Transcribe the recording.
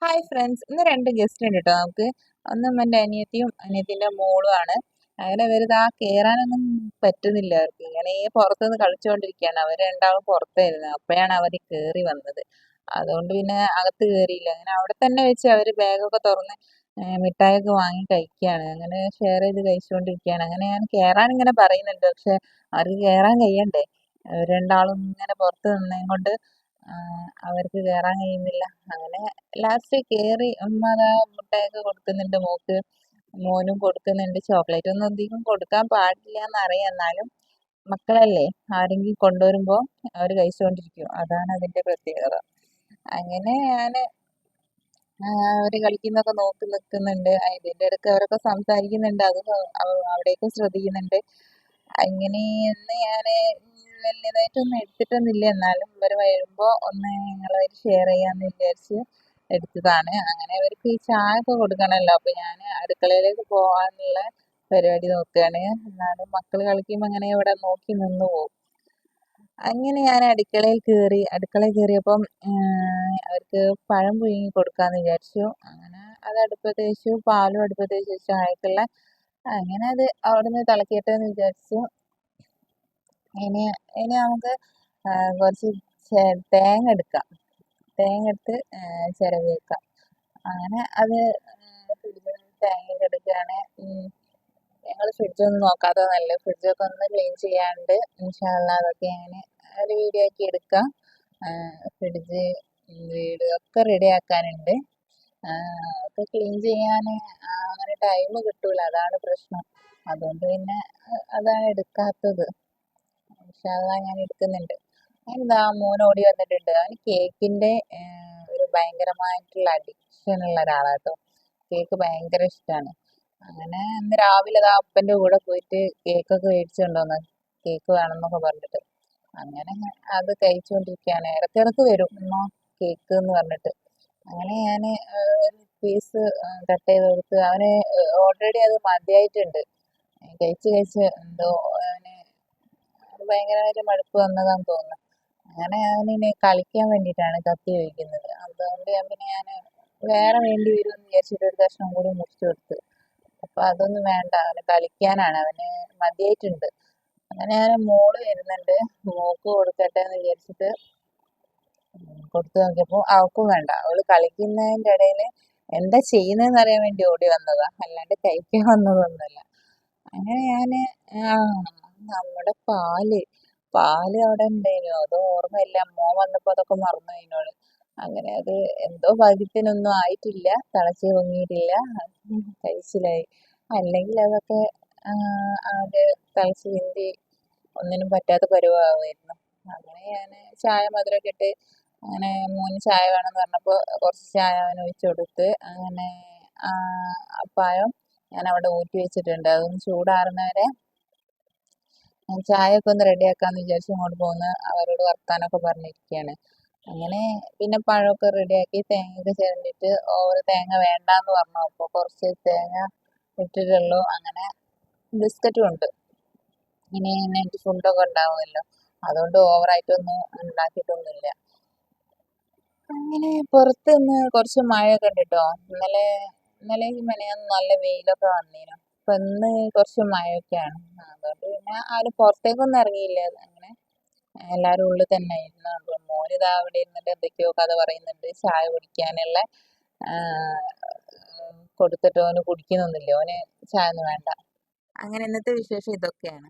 Hi friends, ഇന്ന് രണ്ട് guest ഉണ്ട് കേട്ടോ നമുക്ക്. ഒന്നും എൻ്റെ അനിയത്തിയും അനിയത്തിൻ്റെ മോളും ആണ്. അങ്ങനെ ഇവരിതാ കേറാനൊന്നും പറ്റുന്നില്ല അവർക്ക്. ഇങ്ങനെ പുറത്തുനിന്ന് കളിച്ചുകൊണ്ടിരിക്കുകയാണ്. അവർ രണ്ടാളും പുറത്തായിരുന്നു. അപ്പോഴാണ് അവർ കേറി വന്നത്. അതുകൊണ്ട് പിന്നെ അകത്ത് കേറിയില്ല. അങ്ങനെ അവിടെ തന്നെ വെച്ച് അവർ ബാഗൊക്കെ തുറന്ന് മിഠായിയൊക്കെ വാങ്ങി കഴിക്കുകയാണ്. അങ്ങനെ ഷെയർ ചെയ്ത് കഴിച്ചുകൊണ്ടിരിക്കുകയാണ്. അങ്ങനെ ഞാൻ കേറാൻ ഇങ്ങനെ പറയുന്നുണ്ട്, പക്ഷെ അവർക്ക് കേറാൻ കഴിയണ്ടേ. രണ്ടാളും ഇങ്ങനെ പുറത്ത് നിന്നേം കൊണ്ട് അവർക്ക് കേറാൻ കഴിയുന്നില്ല. അങ്ങനെ ലാസ്റ്റ് കേറി ഉമ്മ ദാ മുട്ടായൊക്കെ കൊടുക്കുന്നുണ്ട് മോക്ക്. മോനും കൊടുക്കുന്നുണ്ട്. ചോക്ലേറ്റ് ഒന്നും അധികം കൊടുക്കാൻ പാടില്ല എന്നറിയാം, എന്നാലും മക്കളല്ലേ, ആരെങ്കിലും കൊണ്ടുവരുമ്പോ അവര് കഴിച്ചുകൊണ്ടിരിക്കും. അതാണ് അതിന്റെ പ്രത്യേകത. അങ്ങനെ ഞാന് അവര് കളിക്കുന്നൊക്കെ നോക്കി നിൽക്കുന്നുണ്ട്. ഇതിന്റെ ഇടയ്ക്ക് അവരൊക്കെ സംസാരിക്കുന്നുണ്ട്. അത് അവിടേക്കും ശ്രദ്ധിക്കുന്നുണ്ട്. അങ്ങനെ ഇന്ന് ഞാന് വലിയതായിട്ടൊന്നും എടുത്തിട്ടൊന്നുമില്ല, എന്നാലും ഇവര് വരുമ്പോ ഒന്ന് നിങ്ങളുമായിട്ട് ഷെയർ ചെയ്യാന്ന് വിചാരിച്ച് എടുത്തതാണ്. അങ്ങനെ അവർക്ക് ഈ ചായ ഒക്കെ കൊടുക്കണല്ലോ, അപ്പൊ ഞാൻ അടുക്കളയിലേക്ക് പോകാനുള്ള പരിപാടി നോക്കുകയാണ്. എന്നാലും മക്കള് കളിക്കുമ്പോ അങ്ങനെ ഇവിടെ നോക്കി നിന്ന് പോകും. അങ്ങനെ ഞാൻ അടുക്കളയിൽ കയറിയപ്പം അവർക്ക് പഴം പുഴുങ്ങി കൊടുക്കാന്ന് വിചാരിച്ചു. അങ്ങനെ അത് അടുപ്പത്ത് വെച്ചു, പാലും അടുപ്പത്ത് വെച്ചു, ചായക്കുള്ള. അങ്ങനെ അത് അവിടുന്ന് തിളക്കട്ടെ എന്ന് വിചാരിച്ചു. ഇനി ഇനി നമുക്ക് കുറച്ച് തേങ്ങ എടുക്കാം. തേങ്ങ എടുത്ത് ചിരവി വെക്കാം. അങ്ങനെ അത് തേങ്ങയൊക്കെ എടുക്കുകയാണ്. ഞങ്ങൾ ഫ്രിഡ്ജൊന്നും നോക്കാതെ നല്ലത്. ഫ്രിഡ്ജൊക്കെ ഒന്ന് ക്ലീൻ ചെയ്യാണ്ട് ഇൻഷാ അള്ളാ അതൊക്കെ ഞാൻ ഒരു വീഡിയോ ആക്കി എടുക്കാം. ഫ്രിഡ്ജ്, വീട് ഒക്കെ റെഡി ആക്കാനുണ്ട്. ഒക്കെ ക്ലീൻ ചെയ്യാൻ അങ്ങനെ ടൈം കിട്ടൂല, അതാണ് പ്രശ്നം. അതുകൊണ്ട് പിന്നെ അതാണ് എടുക്കാത്തത്. ഇൻഷാ അള്ളാ ഞാൻ എടുക്കുന്നുണ്ട്. എന്താ മോൻ ഓടി വന്നിട്ടുണ്ട്. അവന് കേക്കിന്റെ ഒരു ഭയങ്കരമായിട്ടുള്ള അഡിക്ഷൻ ഉള്ള ഒരാളാട്ടോ. കേക്ക് ഭയങ്കര ഇഷ്ടമാണ്. അങ്ങനെ ഇന്ന് രാവിലെ ദാ അപ്പന്റെ കൂടെ പോയിട്ട് കേക്കൊക്കെ മേടിച്ചു കൊണ്ടുവന്നു. കേക്ക് വേണമെന്നൊക്കെ പറഞ്ഞിട്ട് അങ്ങനെ അത് കഴിച്ചുകൊണ്ടിരിക്കുകയാണ്. ഇടയ്ക്കിടയ്ക്ക് വരും ഉമ്മ കേക്ക് എന്ന് പറഞ്ഞിട്ട്. അങ്ങനെ ഞാൻ ഒരു പീസ് കട്ട് ചെയ്ത് കൊടുത്ത്. അവന് ഓൾറെഡി അത് മതിയായിട്ടുണ്ട്. കഴിച്ച് കഴിച്ച് എന്തോ അവന് ഭയങ്കരമായിട്ട് മടുപ്പ് വന്നതാന്ന് തോന്നുന്നു. അങ്ങനെ അവനിനി കളിക്കാൻ വേണ്ടിയിട്ടാണ് കത്തി ഉപയോഗിക്കുന്നത്. അതുകൊണ്ട് ഞാൻ വേറെ വേണ്ടി വരുമെന്ന് വിചാരിച്ചിട്ട് ഒരു കഷ്ണം കൂടി മുറിച്ച് കൊടുത്ത്. അപ്പൊ അതൊന്നും വേണ്ട, അവന് കളിക്കാനാണ്, അവന് മതിയായിട്ടുണ്ട്. അങ്ങനെ ഞാൻ മോള് വരുന്നുണ്ട്, മോക്ക് കൊടുക്കട്ടെ എന്ന് വിചാരിച്ചിട്ട് കൊടുത്തു നോക്കിയപ്പോ അവൾക്കും വേണ്ട. അവള് കളിക്കുന്നതിന്റെ ഇടയില് എന്താ ചെയ്യുന്നതെന്ന് അറിയാൻ വേണ്ടി ഓടി വന്നതാ, അല്ലാണ്ട് കഴിക്കാൻ വന്നതൊന്നുമല്ല. അങ്ങനെ ഞാന് നമ്മുടെ പാല് അവിടെ ഉണ്ടായിനു, അത് ഓർമ്മയില്ല. മോൻ വന്നപ്പോ അതൊക്കെ മറന്നു അതിനോട്. അങ്ങനെ അത് എന്തോ ഭാഗ്യത്തിനൊന്നും ആയിട്ടില്ല, തിളച്ച് പൊങ്ങിയിട്ടില്ല, കഴിച്ചിലായി. അല്ലെങ്കിൽ അതൊക്കെ ആകെ തിളച്ച് ചിന്തി ഒന്നിനും പറ്റാത്ത പരുവായിരുന്നു. അങ്ങനെ ഞാൻ ചായ മധുരമൊക്കെ ഇട്ട്, അങ്ങനെ മോന് ചായ വേണമെന്ന് പറഞ്ഞപ്പോൾ കുറച്ച് ചായ അവന് ഒഴിച്ച് കൊടുത്ത്. അങ്ങനെ ആ പഴം ഞാൻ അവിടെ ഊറ്റി വെച്ചിട്ടുണ്ട്. അതൊന്ന് ചൂടാറുന്നവരെ ഞാൻ ചായയൊക്കെ ഒന്ന് റെഡിയാക്കാന്ന് വിചാരിച്ച് ഇങ്ങോട്ട് പോകുന്ന അവരോട് വർത്താനമൊക്കെ പറഞ്ഞിരിക്കുകയാണ്. അങ്ങനെ പിന്നെ പഴമൊക്കെ റെഡിയാക്കി തേങ്ങയൊക്കെ ചിരണ്ടിയിട്ട്, ഓവർ തേങ്ങ വേണ്ടാന്ന് പറഞ്ഞു. അപ്പോൾ കുറച്ച് തേങ്ങ ഇട്ടിട്ടുള്ളൂ. അങ്ങനെ ബിസ്ക്കറ്റും ഉണ്ട്. ഇനി നൈറ്റ് ഫുഡൊക്കെ ഉണ്ടാവുമല്ലോ, അതുകൊണ്ട് ഓവറായിട്ടൊന്നും ഉണ്ടാക്കിയിട്ടൊന്നുമില്ല. അങ്ങനെ പുറത്ത് നിന്ന് കുറച്ച് മഴയൊക്കെ ഉണ്ട് കേട്ടോ. ഇന്നലെ മെനയാന്ന് നല്ല വെയിലൊക്കെ വന്നീനു. ഇപ്പൊ ഇന്ന് കുറച്ച് മഴയൊക്കെയാണ്. അതുകൊണ്ട് പിന്നെ ആരും പുറത്തേക്കൊന്നും ഇറങ്ങിയില്ല. അങ്ങനെ എല്ലാവരും ഉള്ളിൽ തന്നെ ഇരുന്നു. അപ്പൊ മോനിതാ അവിടെ ഇരുന്നിട്ട് എന്തൊക്കെയോ കഥ പറയുന്നുണ്ട്. ചായ കുടിക്കാനുള്ള കൊടുത്തിട്ട് ഓന് കുടിക്കുന്നൊന്നുമില്ല. ഓന് ചായ ഒന്നും വേണ്ട. അങ്ങനെ ഇന്നത്തെ വിശേഷം ഇതൊക്കെയാണ്.